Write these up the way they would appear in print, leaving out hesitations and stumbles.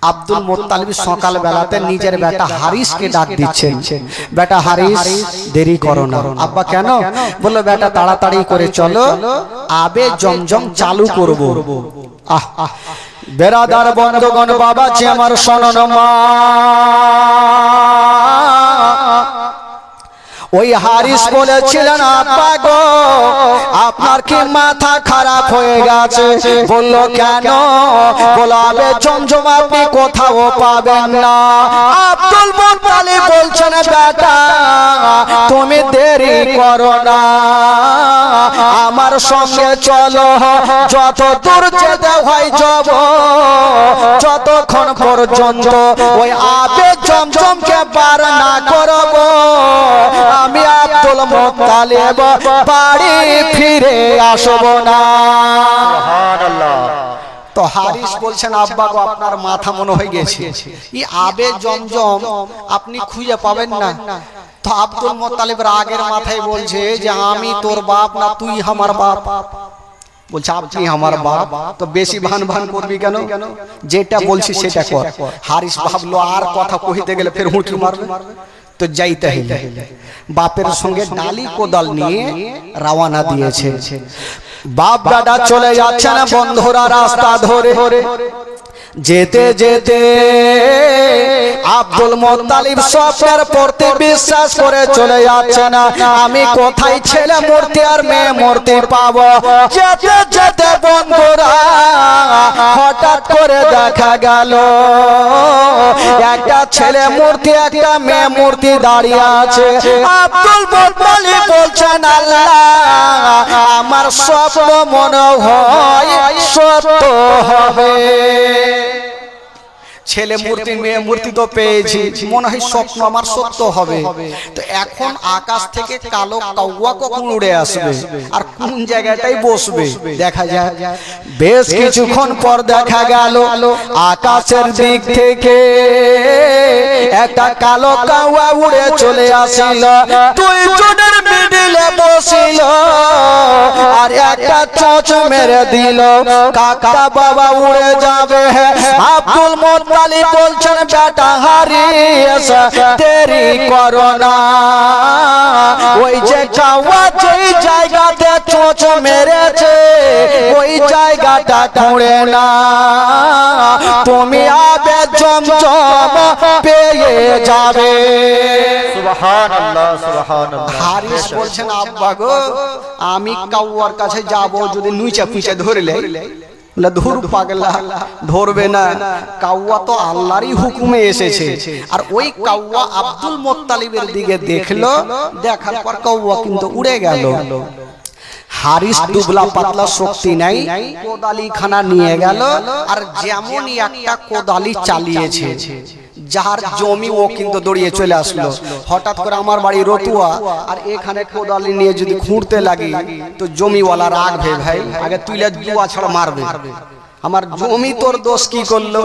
Abdul Muttalib সকাল বেলাতে নিজের বেটা হারিসকে ডাক দিচ্ছেন, বেটা হারিস দেরি করো না। আব্বা কেন? বললো বেটা তাড়াতাড়ি করে চলো, আবে জমজম চালু করব। আহ বেরাদার বন্ধুগণ, বাবা যে আমার শোনো মা, ওই হারিস বলেছিলেন আব্বা গো আপনার কি মাথা খারাপ হয়ে গেছে? বললো কেন? বলো আবে জমজম আপনি কোথাও পাবেন না। আব্দুল মুত্তালিব বলছেন বেটা তুমি দেরি করো না, আমার সঙ্গে চলো, যত দূর যেতে হয় যাব, যতক্ষণ পর্যন্ত ওই আবে জমজমকে বার না করব আমি আব্দুল মুত্তালিব বাড়ি ফিরে আসব না। সুবহানাল্লাহ। তো হারিস বলছেন আব্বা গো আপনার মাথা মনে হয়ে গেছে, এই আবে জমজম আপনি খুঁজে পাবেন না। তো আব্দুল মুত্তালিব রাগের মাথায় বলছে যে আমি তোর বাপ না তুই আমার বাপ? বলছে আপনি আমার বাপ, তো বেশি ভান ভান করবি কেন? যেটা বলছি সেটা কর। হারিস ভাবলো আর কথা কইতে গেলে ফের হুঁটি মারবে, তো যাইতে হইলে বাপের সঙ্গে ডালি কোদাল নিয়ে রওনা দিয়েছে। বাপ দাদা চলে যাচ্ছেন বন্ধুরা রাস্তা ধরে, যেতে যেতে আব্দুল মুত্তালিব স্বপ্নের প্রতি বিশ্বাস করে চলে যাচ্ছে না আমি কোথায় ছেলে মূর্তি আর মেয়ে মূর্তি পাবো। যেতে যেতে বন্ধুরা হঠাৎ করে দেখা গেল একটা ছেলে মূর্তি একটা মেয়ে মূর্তি দাঁড়িয়ে আছে। আব্দুল মুত্তালিব বলছেন আল্লাহ আমার স্বপ্ন মনে হয় সত্য হবে। ছেলে মূর্তি মেয়ে মূর্তি তো পেয়েছি, মনে হয় স্বপ্ন আমার সত্য হবে। তো এখন আকাশ থেকে কালো কাউয়া কখন উড়ে আসবে আর কোন জায়গাটাই বসবে দেখা যায়। বেশ কিছুক্ষণ পর দেখা গেল আকাশের দিক থেকে একটা কালো কাউয়া উড়ে চলে আসিল, দুইজনের মিডিলে বসিল আর একটা চোঁচ মেরে দিল। কাকা বাবা উড়ে যাবে। আব্দুল মুত্তালিব বলছেন বেটা হারিস দেরি করো না, ওই যে কাওয়া যেই জায়গাতে চোঁচ মেরেছে ওই জায়গাটা খুঁড়ে না, তুমি আবে জমজম পেয়ে যাবে। সুবহানাল্লাহ সুবহানাল্লাহ। হারিস বলছেন আব্বা গো আমি কাওয়ার কাছে যাব, যদি নুইচা ফুইচা ধরলে ধুর পাগলা ধরবে না, কাওয়া তো আল্লাহরই হুকুমে এসেছে। আর ওই কাওয়া আব্দুল মুত্তালিবের দিকে দেখলো, দেখার পর কাওয়া কিন্তু উড়ে গেল। হারিস দুবলা পাতলা শক্তি নাই, কোদালি খানা নিয়ে গেল আর যেমনই একটা কোদালি চালিয়েছে যার জমি ও কিন্তু দৌড়িয়ে চলে আসলো। হঠাৎ করে আমার বাড়ি রতুয়া আর এখানে কোদালি নিয়ে যদি খুঁড়তে লাগি তো জমিওয়ালা রাখবে, ভাই আগে তুইলে দুয়া ছাড়া মারবে, আমার জমি তোর দোষ কি করলো?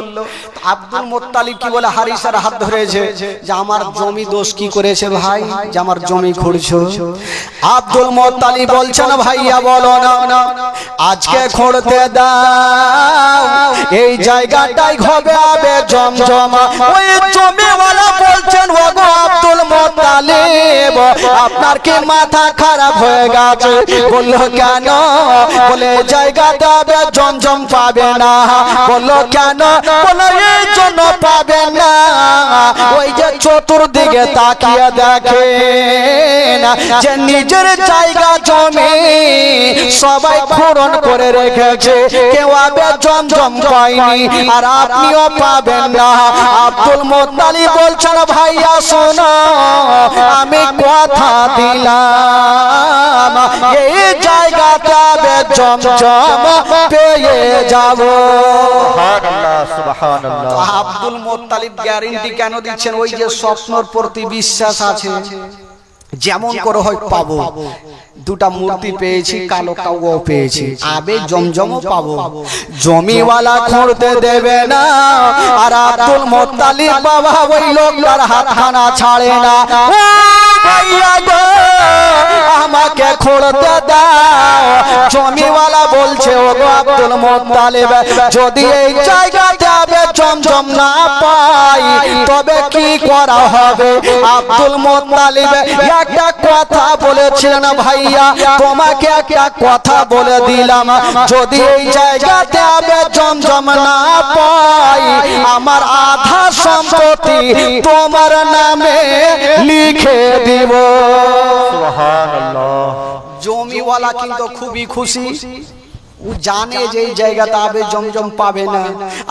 আব্দুল মুত্তালিব কি বলে হারিসের হাত ধরেছে যে আমার জমি দোষ কি করেছে ভাই যে আমার জমি খুঁড়ছো? আব্দুল মুত্তালিব বলছেন ভাইয়া বলো না আজকে খুঁড়তে দাও, এই জায়গাটাই হবে আবে জমজম। ওই জমিওয়ালা বলছেন ওগো আব্দুল মুত্তালিব আপনার কি মাথা খারাপ হয়ে গেছে? বললো কেন? বলে জায়গাটা আবে জমজম পাবে না। বললো কেন? বললো এই জন্য পাবে না ওই যে চতুর্দিকে তাকিয়ে দেখেন যে নিজের জায়গা জমি সবাই পূরণ করে রেখেছে, কেউ আবে জমজম পায়নি আর আপনিও পাবেন না। আব্দুল মুত্তালিব বলছেন ভাইয়া শোনো আমি কথা দিলাম এই জায়গাটা আবে জমজম পেয়ে যাব। সুবহানাল্লাহ সুবহানাল্লাহ। আব্দুল মুত্তালিব গ্যারান্টি কেন দিচ্ছেন? ওই যে স্বপ্নর প্রতি বিশ্বাস আছে, যেমন করে হয় পাবো। দুটা মূর্তি পেয়েছি, কালো কাউয়াও পেয়েছি, আবে জমজমও পাবো। জমিওয়ালা খুঁড়তে দেবে না আর আব্দুল মুত্তালিব বাবা ওই লোকটার হাতখানা ছাড়ে না। ও ভাইয়া গো আমাকে খুঁড়তে দাও। জমিওয়ালা বলছে ওগো আব্দুল মুত্তালিব যদি এই জায়গাতে আবে জমজম না পাই তবে কি করা হবে? আব্দুল মুত্তালিব একটা কথা বলেছিলেন, ভাইয়া তোমাকে একটা কথা বলে দিলাম, যদি এই জায়গাতে আবে জমজম না পাই আমার আধা সম্পত্তি তোমার নামে লিখে দিব। সুবহানাল্লাহ। জমিওয়ালা কিন্তু খুবই খুশি, ও জানে যে এই জায়গাতে আবে জমজম পাবে না।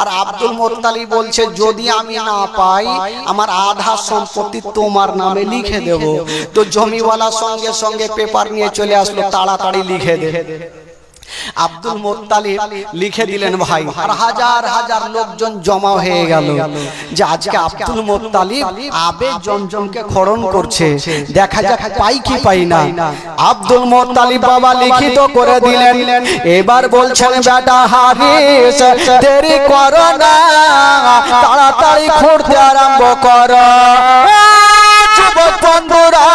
আর আব্দুল মুত্তালিব বলছে যদি আমি না পাই আমার আধা সম্পত্তি তোমার নামে লিখে দেব। তো জমিওয়ালা সঙ্গে সঙ্গে পেপার নিয়ে চলে আসলো, তাড়াতাড়ি লিখে দে। আব্দুল মুত্তালিব লিখে দিলেন ভাই, আর হাজার হাজার লোকজন জমা হয়ে গেল যে আজকে আব্দুল মুত্তালিব আবে জমজমকে খনন করছে, দেখা যাক পাই কি পাই না। আব্দুল মুত্তালিব বাবা লিখিত করে দিলেন। এবার বলছেন বেটা হারিস দেরি করো না, তাড়াতাড়ি খুঁড়তে আরম্ভ করো। যুবক বন্ধুরা,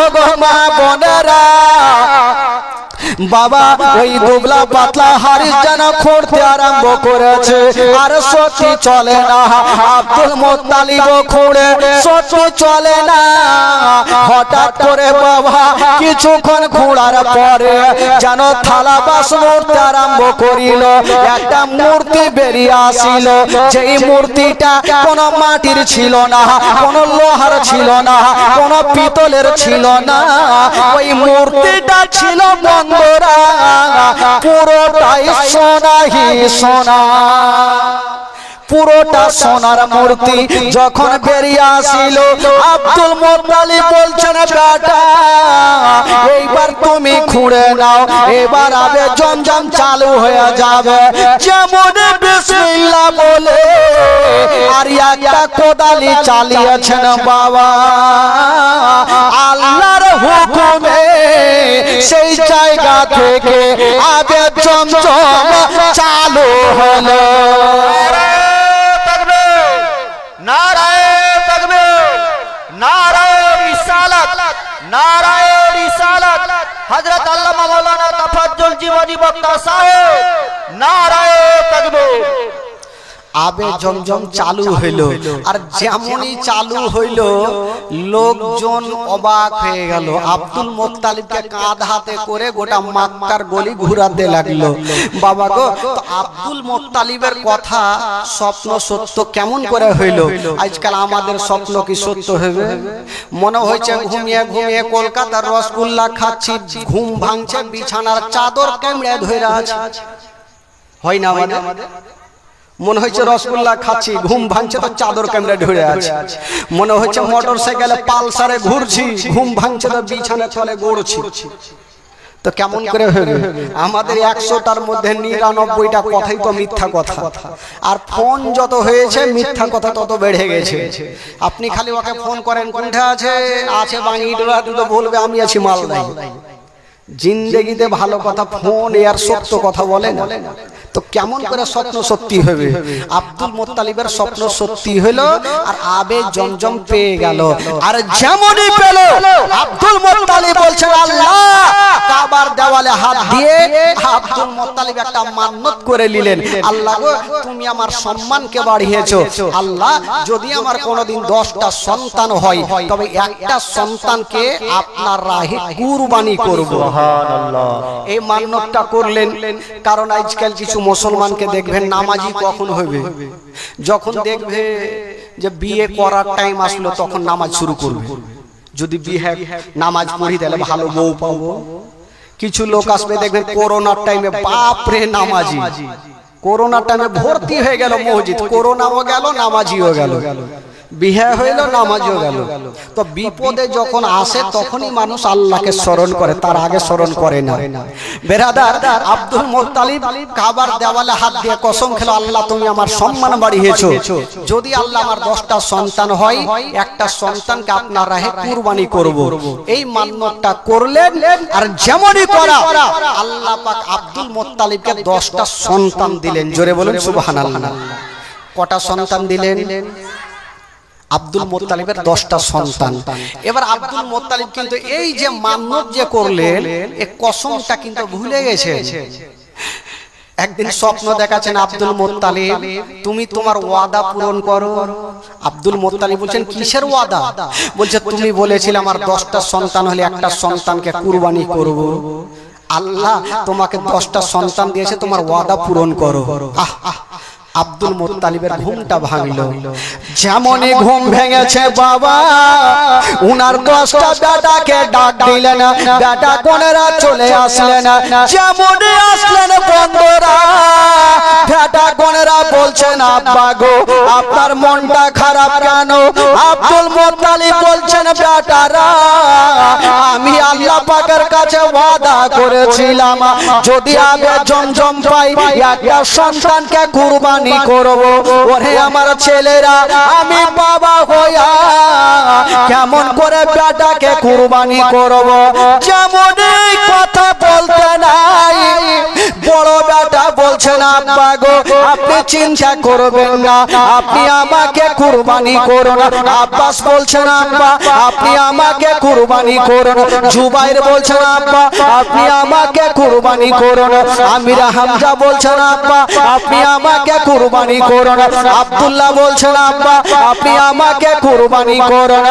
ওগো মা বোনেরা, বাবা ওই দুবলা পাতলা হারিস যেন খুঁড়তে আরম্ভ করেছে, আর সত্যি চলে না। আব্দুল মুত্তালিব খুঁড়ে সত্যি চলে না। হঠাৎ করে বাবা কিছুক্ষণ খুঁড়ার পরে যেন থালা বাসন উঠতে আরম্ভ করিল, একটা মূর্তি বেরিয়ে আসিল। যেই মূর্তিটা কোনো মাটির ছিল না, কোনো লোহার ছিল না, কোনো পিতলের ছিল না, ওই মূর্তিটা ছিল বন্ধুরা পুরোটাই সোনাহি সোনা, পুরোটা সোনার মূর্তি। যখন বেরিয়ে আসিল আব্দুল মুত্তালিব বলছেন বেটা এইবার তুমি খুঁড়ে নাও, এবার আবে জমজম চালু হয়ে যাবে। যেমন বিসমিল্লাহ বলে আর একটা কোদালি চালিয়েছেন বাবা, আল্লাহর হুকুমে সেই জায়গা থেকে আবে জমজম চালু হলো। নারায়ে তাকবীর, নারায়ে রিসালাত, নারায়ে রিসালাত। হযরত আল্লামা মাওলানা তাফাজ্জুল জীবনী বক্তা সাহেব, নারায়ে তাকবীর। আবে জমজম চালু হইল, আর যেমনই চালু হইল লোকজন অবাক হয়ে গেল। আব্দুল মুত্তালিবকে কাঁধ হাতে করে গোটা মক্কার গলি ঘুরাতে লাগলো। বাবা গো, তো আব্দুল মুত্তালিবের কথা স্বপ্ন সত্য কেমন করে হইল? আজকাল আমাদের স্বপ্ন কি সত্য হবে? মনে হয়েছে ঘুমিয়ে ঘুমিয়ে কলকাতার রসগোল্লা খাচ্ছি, ঘুম ভাঙছে, বিছানার চাদর কামড়ে ধরে আছে। হয় না আমাদের? মনে হচ্ছে রসগোল্লা খাচ্ছি, ঘুম ভাঙছে তো চাদর কামড়ে ধরে আছে। মনে হচ্ছে মোটর সাইকেলে পালসারে ঘুরছি, ঘুম ভাঙছে তো বিছানা তলে গড়ছি। তো কেমন করে হবে? আমাদের 100টার মধ্যে 99টা কথাই তো মিথ্যা কথা। আর ফোন যত হয়েছে মিথ্যা কথা তত বেড়ে গেছে। আপনি খালি ওকে ফোন করেন, কোনটা আছে? আছে বাঙ্গিডোরা, তো বলবে আমি আছি মালদায়। জিন্দেগিতে ভালো কথা ফোন আর সত্য কথা বলে না। তো কেমন করে স্বপ্ন সত্যি হবে? আব্দুল মুত্তালিবের স্বপ্ন সত্যি হলো, আর আবে জমজম পেয়ে গেল। আর যেমনই পেল আব্দুল মুত্তালিব বলছেন আল্লাহ, কাবার দেওয়ালে হাত দিয়ে আব্দুল মুত্তালিব একটা মান্নত করে নিলেন, আল্লাহ গো তুমি আমার সম্মানকে বাড়িয়েছো, আল্লাহ যদি আমার কোনোদিন 10টা সন্তান হয় তবে একটা সন্তানকে আপনার রাহে কুরবানি করব। সুবহানাল্লাহ। এই মান্যতটা করলেন। কারণ আজকাল কিছু মুসলমানকে দেখবেন নামাজি কখন হবে? যখন দেখবে যে বিয়ে করার টাইম আসলো তখন নামাজ শুরু করবে। যদি বিয়ে নামাজ পড়ি তাহলে ভালো বউ পাবো। কিছু লোক আসবে দেখবেন করোনার টাইমে বাপরে নামাজি, করোনার টাইমে ভর্তি হয়ে গেল মসজিদ, করোনাও গেল নামাজিও গেল, বিয়ে হইল নামাজও গেল। তো বিপদে যখন আসে তখনই মানুষ আল্লাহকে স্মরণ করে, তার আগে স্মরণ করে না। বেরাদার, আব্দুল মুত্তালিব কাবার দেওয়ালে হাত দিয়ে কসম খেলো, আল্লাহ তুমি আমার সম্মান বাড়িয়েছো, যদি আল্লাহ আমার 10টা সন্তান হয় একটা সন্তানকে আপনার রাহে কুরবানি করব। এই মান্যতটা করলেন। আর যেমনই করা আল্লাহ পাক আব্দুল মুত্তালিবকে 10টা সন্তান দিলেন। জোরে বলুন সুবহানাল্লাহ। কটা সন্তান দিলেন? আব্দুল মুত্তালিবের 10টা সন্তান। এবার আব্দুল মুত্তালিব কিন্তু এই যে মান্যত যে করলেন, এই কসমটা কিন্তু ভুলে গেছে। একদিন স্বপ্ন দেখাচ্ছেন আব্দুল মুত্তালিব, তুমি তোমার ওয়াদা পূরণ করো। আব্দুল মুত্তালিব বলছেন কিসের ওয়াদা? বলছে তুমি বলেছিলে আমার 10টা সন্তান হলে একটা সন্তানকে কুরবানি করব। আল্লাহ তোমাকে 10টা সন্তান দিয়েছে, তোমার ওয়াদা পূরণ করো। আব্দুল মুত্তালিবের ঘুমটা ভাঙলো। যেমনই ঘুম ভেঙেছে বাবা, উনার 10টা বেটাকে ডাক দিলেন, বেটা কোনেরা চলে আসলেন। যেমনই আসলেন বন্ধুরা, বেটা কোনেরা বলছেন আব্বা গো আপনার মনটা খারাপ কেন? আব্দুল মুত্তালিব বলছেন বেটারা আমি আল্লাহ পাকের কাছে ওয়াদা করেছিলাম যদি আগে জমজম পাই একটা সন্তানকে কুরবানি করব। ওরে আমার ছেলেরা, আমি বাবা হইয়া কেমন করে বেটাকে কুরবানি করব? যেমন এই কথা বলতে নাই, বড় বেটা বলছেন আব্বা গো আপনি চিন্তা করবেন না, আপনি আমাকে কুরবানি করুন। আব্বাস বলছেন আব্বা আপনি আমাকে কুরবানি করুন। জুবাইর বলছেন আব্বা আপনি আমাকে কুরবানি করুন। আমির হামজা বলছেন আব্বা আপনি আমাকে কুরবানি করুন। আব্দুল্লাহ বলছেন আব্বা আপনি আমাকে কুরবানি করুন।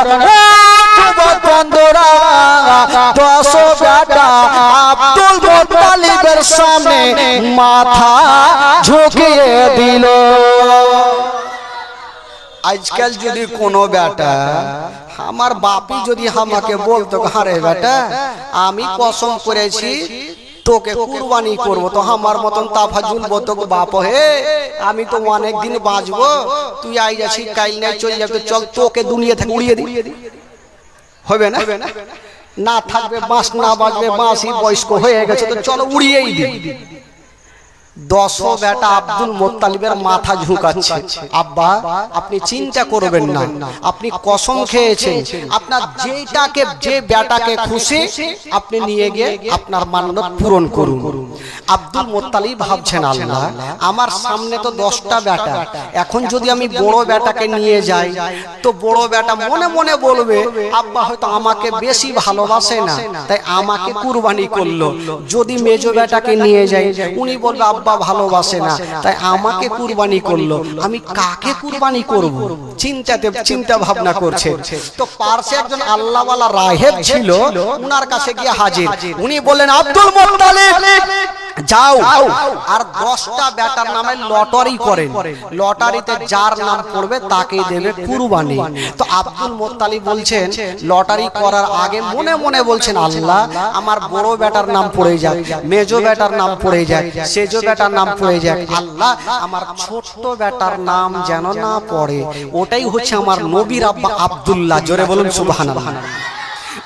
বন্ধুরা 10 বেটা আব্দুল মুত্তালিবের সামনে মাথা ঝুঁকিয়ে দিল। আজকাল যদি কোনো বেটা, আমার বাপি যদি আমাকে বলতো আরে বেটা আমি কসম করেছি তোকে কুরবানি করব, তো আমার মতন তাফাজুল বলতো বাপ হে আমি তো অনেক দিন বাঁচবো, তুই আই যাচ্ছি কাল নাই চলে যাবে, চল তোকে দুনিয়া থেকে উড়িয়ে দি। হবে না? না থাকবে বাঁশ, না বাজবে বাঁশি, বয়স্ক হয়ে গেছে তো চলো উড়িয়েই দি। 10 বেটা আব্দুল মুত্তালিবের মাথা ঝুঁকাচ্ছে। আব্বা আপনি চিন্তা করবেন না, আপনি কসম খেয়েছেন, আপনার যেটাকে যে বেটাকে খুশি আপনি নিয়ে গিয়ে আপনার মান্যত পূরণ করুন। আব্দুল মুত্তালিব ভাবছেন আল্লাহ আমার সামনে তো 10টা বেটা, এখন যদি আমি বড় বেটাকে নিয়ে যাই তো বড় বেটা মনে মনে বলবে আব্বা হয়তো আমাকে বেশি ভালোবাসে না তাই আমাকে কুরবানি করলো। যদি মেজো বেটাকে নিয়ে যাই উনি বলবে আব্বা ভালোবাসে না তাই আমাকে কুরবানি করলো, আমি কাকে কুরবানি করব? চিন্তা ভাবনা করছে। তো পার্শ্বে একজন আল্লাহওয়ালা রাহেব ছিল, উনার কাছে গিয়ে হাজির। উনি বললেন আব্দুল মুত্তালিব যাও আর 10টা বেটার নামে লটারি করেন, লটারিতে যার নাম পড়বে তাকেই দেবে কুরবানি। তো আব্দুল মুত্তালিব বলছেন লটারি করার আগে মনে মনে বলছেন আল্লাহ আমার বড় বেটার নাম পড়ে যায়, মেজো বেটার নাম পড়ে যায়, সেজো বেটার নাম পড়ে যায়, আল্লাহ আমার ছোট্ট বেটার নাম যেন না পড়ে, ওটাই হচ্ছে আমার নবীর আব্বা আব্দুল্লাহ। জোরে বলুন সুবহানাল্লাহ।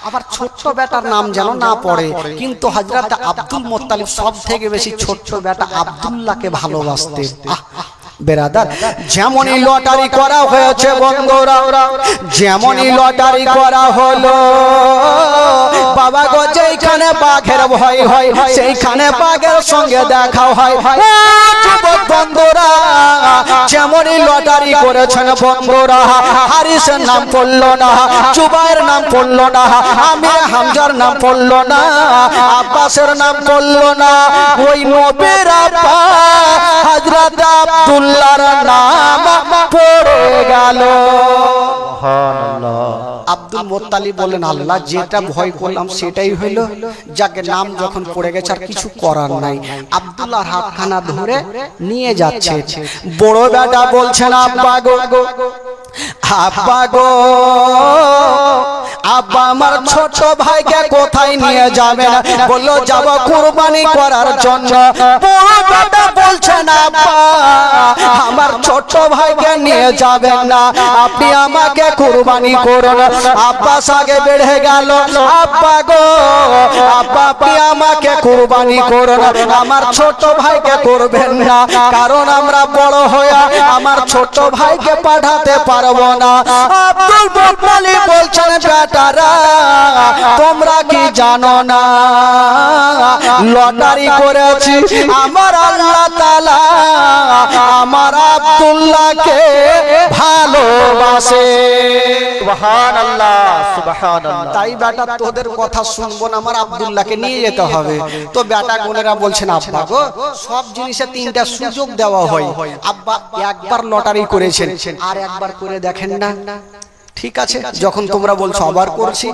আবার ছোট্ট বেটার নাম যেন না পড়ে। কিন্তু হযরত আব্দুল মুত্তালিব সব থেকে বেশি ছোট্ট বেটা আব্দুল্লাহকে ভালোবাসতেন। বেরাদার যেমনই লটারি করা হয়েছে বন্ধুরা, যেমনই লটারি করা হলো বাবা গো যেখানে বাঘের ভয় হয় সেইখানে বাঘের সঙ্গে দেখা হয়। বন্ধুরা যেমনই লটারি করেছেন বন্ধুরা, হারিসের নাম পড়লো না, জুবাইর নাম পড়লো না, আমির হামজার নাম পড়লো না, আব্বাসের নাম পড়লো না, ওই নবীর আব্বা হযরত আব্দুল্লাহর নাম পড়ে গেল। সুবহানাল্লাহ। আব্দুল মুত্তালিব বলেন আল্লাহ যেটা ভয় করলাম সেটাই হইল, যাকে নাম যখন পড়ে গেছে আর কিছু করার নাই। আব্দুল্লাহর হাতখানা ধরে নিয়ে যাচ্ছে। বড় বেটা বলছেন আব্বা গো আব্বা গো আব্বা আমার ছোট ভাইকে কোথায় নিয়ে যাবেন? বললো যাব কুরবানি করার জন্য। বড় বেটা বলছেন আব্বা আমার ছোট ভাইকে নিয়ে যাবেন না, আপনি আমাকে কুরবানি করুন। আব্বাস আগে বেড়ে গেল, আব্বা গো আব্বা আপনি আমাকে কুরবানি করুন, আমার ছোট ভাইকে করবেন না, কারণ আমরা বড় হয়ে আমার ছোট ভাইকে পাঠাতে পারবো না। আব্দুল মুত্তালিব বলছেন বেটারা তোমরা কি জানো না লটারি করেছি আমার আল্লাহ তাআলা আমার আব্দুল্লাহকে ভালোবাসে। সুবহানাল্লাহ। সুবহানাল্লাহ। তাই বেটা তোদের কথা শুনবো না, আমার আব্দুল্লাহকে নিয়ে যেতে হবে। তো বেটা গুনেরা বলছেন আব্বা গো সব জিনিসে তিনটা সুযোগ দেওয়া হয়, আব্বা একবার লটারি করেছেন আর একবার করে দেখেন না। ঠিক আছে, যখন তোমরা বলছো আবার করছি,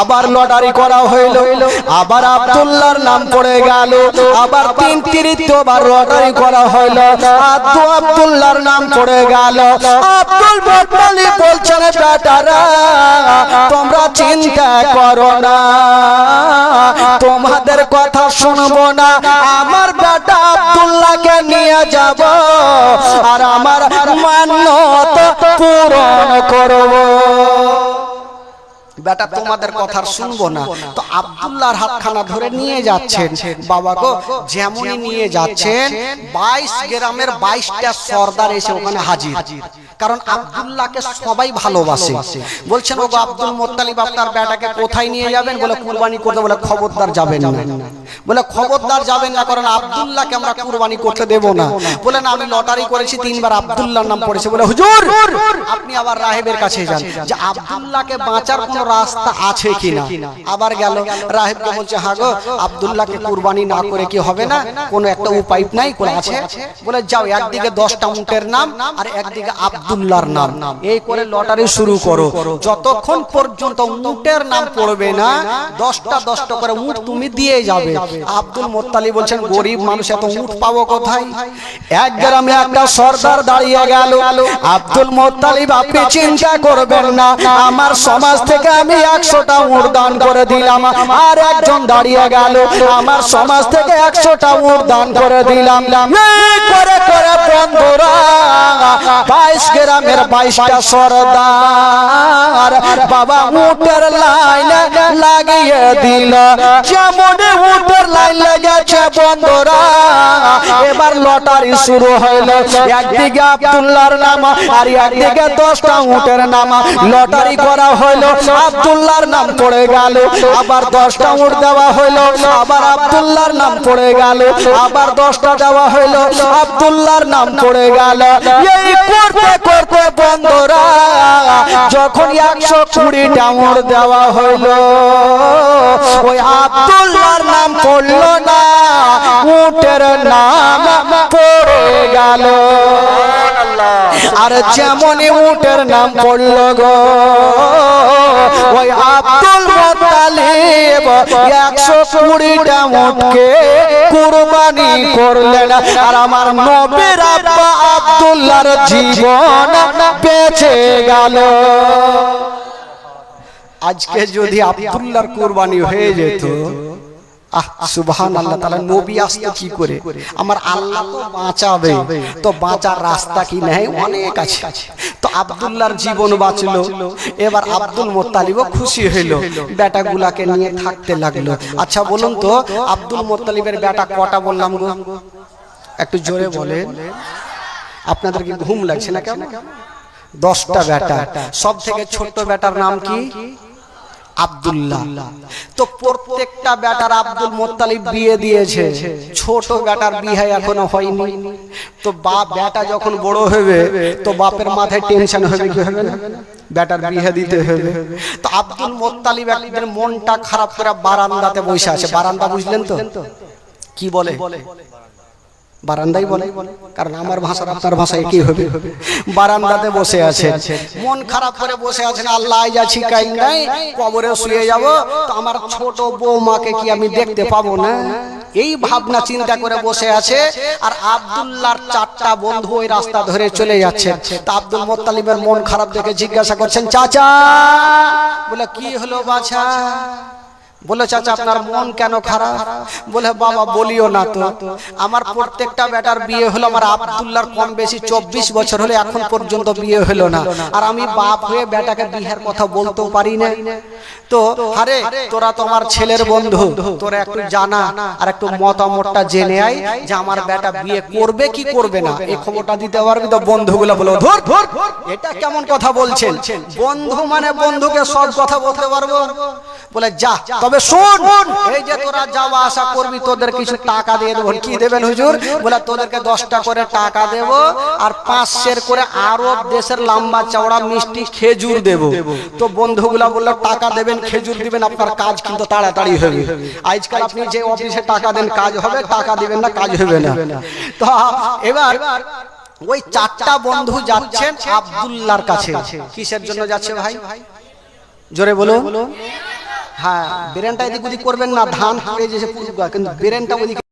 আবার লটারি করা হইলো, আবার আব্দুল্লাহর নাম পড়ে গেল, আবার তৃতীয়বার লটারি করা হইলো, আব্দুল্লাহর নাম পড়ে গেল। আব্দুল মুত্তালিব বলছেন বেটারা তোমরা চিন্তা করো না, তোমাদের কথা শুনবো না, আমার বেটা আব্দুল্লাহকে নিয়ে যাব আর আমার মান্যত পূরণ করব। বেটা তোমাদের কথা শুনবো না। তো আব্দুল্লাহর হাতখানা ধরে নিয়ে যাচ্ছেন। বাবা গো যেমনই নিয়ে যাচ্ছেন 22 গ্রামের 22টা সর্দার এসে ওখানে হাজির, কারণ আব্দুল্লাহকে সবাই ভালোবাসে। বলছেন ওগো আব্দুল মুত্তালিব আপনার বেটাকে কোথায় নিয়ে যাবেন? বলে কুরবানি করতে। বলে খবরদার যাবেন না। বলে খবরদার যাবেন না, কারণ আব্দুল্লাহকে আমরা কুরবানি করতে দেব না। বলে না আমি লটারি করেছি 3 বার আব্দুল্লাহর নাম পড়েছে। বলে হুজুর আপনি আবার রাহেবের কাছে যান যে আব্দুল্লাহকে বাঁচার কোন রাস্তা আছে কিনা। আবার গেল রাহেবকে বলছে হ্যাঁ গো আব্দুল্লাহকে কুরবানি না করে কি হবে না, কোনো একটা উপায় নাই? কোন আছে? বলে যাও একদিকে 10টা উটের নাম আর একদিকে আব্দুল্লাহর নাম, এই করে লটারি শুরু করো। যতক্ষণ পর্যন্ত উটের নাম পড়বে না 10টা করে উট তুমি দিয়ে যাবে। আব্দুল মুত্তালিব বলছেন গরিব মানুষ এত উট পাবো কোথায়? এক গ্রামে একটা সর্দার দাঁড়িয়ে গেল। আব্দুল মুত্তালিব আপনি চিন্তা করবেন না, আমার সমাজ থেকে আমি 100টা উট দান করে দিলাম। আর একজন দাঁড়িয়ে গেল, আমার সমাজ থেকে 100টা উট দান করে দিলাম। এই করে করে বন্ধুরা 22 গ্রামের 22টা সর্দার বাবা উটের লাইন লাগিয়ে দিল। যেমন উটের লাইন লেগেছে বন্ধুরা এবার লটারি শুরু হইল। একদিকে আব্দুল্লাহর নাম আর একদিকে 10টা উটের নাম। লটারি করা হইল, আব্দুল্লাহর নাম পড়ে গেল, আবার 10টা উট দেওয়া হইল, আবার আব্দুল্লাহর নাম পড়ে গেল, আবার 10টা দেওয়া হইল, আব্দুল্লাহর নাম পড়ে গেল। এই করতে করতে বন্ধুরা যখন 120টা উট দেওয়া হইল, ওই আব্দুল্লাহর নাম পড়ল না, উটের নাম পড়ে গেল। আর যেমনই উটের নাম পড়ল গো ওই আব্দুল মুত্তালিব 120টা উটকে কুরবানি করলেন। আর আমার নবীর আব্বা আব্দুল্লাহর জীবন বেঁচে গেল। আজকে যদি আব্দুল্লাহর কুরবানি হয়ে যেত, সুবহানাল্লাহ, তাহলে নবী আসতো কি করে? আমার আল্লাহ তো বাঁচাবে, তো বাঁচার রাস্তা কি নেই? অনেক আছে। তো আব্দুল্লাহর জীবন বাঁচলো। এবার আব্দুল মুত্তালিবও খুশি হইল, বেটাগুলাকে নিয়ে থাকতে লাগলো। আচ্ছা বলুন তো আব্দুল মুত্তালিবের বেটা কটা বললাম গো? একটু জোরে বলেন, আপনাদের কি ঘুম লাগছে না কেন? 10টা বেটা। সব থেকে ছোট বেটার নাম কি? আব্দুল্লাহ। তো প্রত্যেকটা বেটার আব্দুল মুত্তালিব বিয়ে দিয়েছে, ছোট বেটার বিয়ে এখনো হয়নি। তো বাপ বেটা যখন বড় হবে তো বাপের মাথায় টেনশন হবে, কি হবে না বেটার বিয়ে দিতে হবে। তো আব্দুল মুত্তালিব একদিন মনটা খারাপ করে বারান্দাতে বসে আছে। বারান্দা বুঝলেন তো কি বলে? বারান্দাই বলে, কারণ আমার ভাষার আপনার ভাষা একই হবে। বারান্দাতে বসে আছে, মন খারাপ করে বসে আছেন। আল্লাহ যাচ্ছি কাই নাই, কবরে শুয়ে যাব, তো আমার ছোট বৌমাকে কি আমি দেখতে পাবো না? এই ভাবনা চিন্তা করে বসে আছে। আর আব্দুল্লাহর 4টা বন্ধু ওই রাস্তা ধরে চলে যাচ্ছে। তা আব্দুল মুত্তালিবের মন খারাপ দেখে জিজ্ঞাসা করছেন চাচা। বলে কি হলো বাছা? বলে চাচা আপনার মন কেন খারাপ? বলে বাবা বলিও না তো, আমার প্রত্যেকটা বেটার বিয়ে হলো, আমার আব্দুল্লাহর কম বেশি 24 বছর হলে এখন পর্যন্ত বিয়ে হলো না। আর আমি বাপ হয়ে বেটাকে বিয়ের কথা বলতেও পারি না। তো আরে তোরা তোমার ছেলের বন্ধু, তোরা একটু জানা আর একটু মতামতটা জেনে আয় যে আমার বেটা বিয়ে করবে কি করবে না, এই খবরটা দিতে পারবি তো? বন্ধুগুলো বলো ধর ধর এটা কেমন কথা বলছেন? বন্ধু মানে বন্ধুকে সব কথা বলতে পারবো? বলে যা, তবে শোন, এই যে তোরা যাওয়া আসা করবি তোদের কিছু টাকা দিয়ে দেবো। কি দেবেন হুজুর? বলে তোদেরকে 10টা করে টাকা দেব আর 5 সের করে আরব দেশের লম্বা চওড়া মিষ্টি খেজুর দেব। তো বন্ধুগুলা বললো টাকা দেবেন, খেজুর দিবেন, আপনার কাজ কিন্তু তাড়াতাড়ি হবে। আজকাল আপনি যে অফিসে টাকা দেন কাজ হবে, টাকা দিবেন না কাজ হবে না। তো এবার ওই 4টা বন্ধু যাচ্ছেন আব্দুল্লাহর কাছে। কিসের জন্য যাচ্ছে ভাই? জোরে বলো। হ্যাঁ, ব্রেনটা এদিক ওদিক করবেন না, ধান পড়ে যেছে পুরো, কিন্তু ব্রেনটা ওদিকে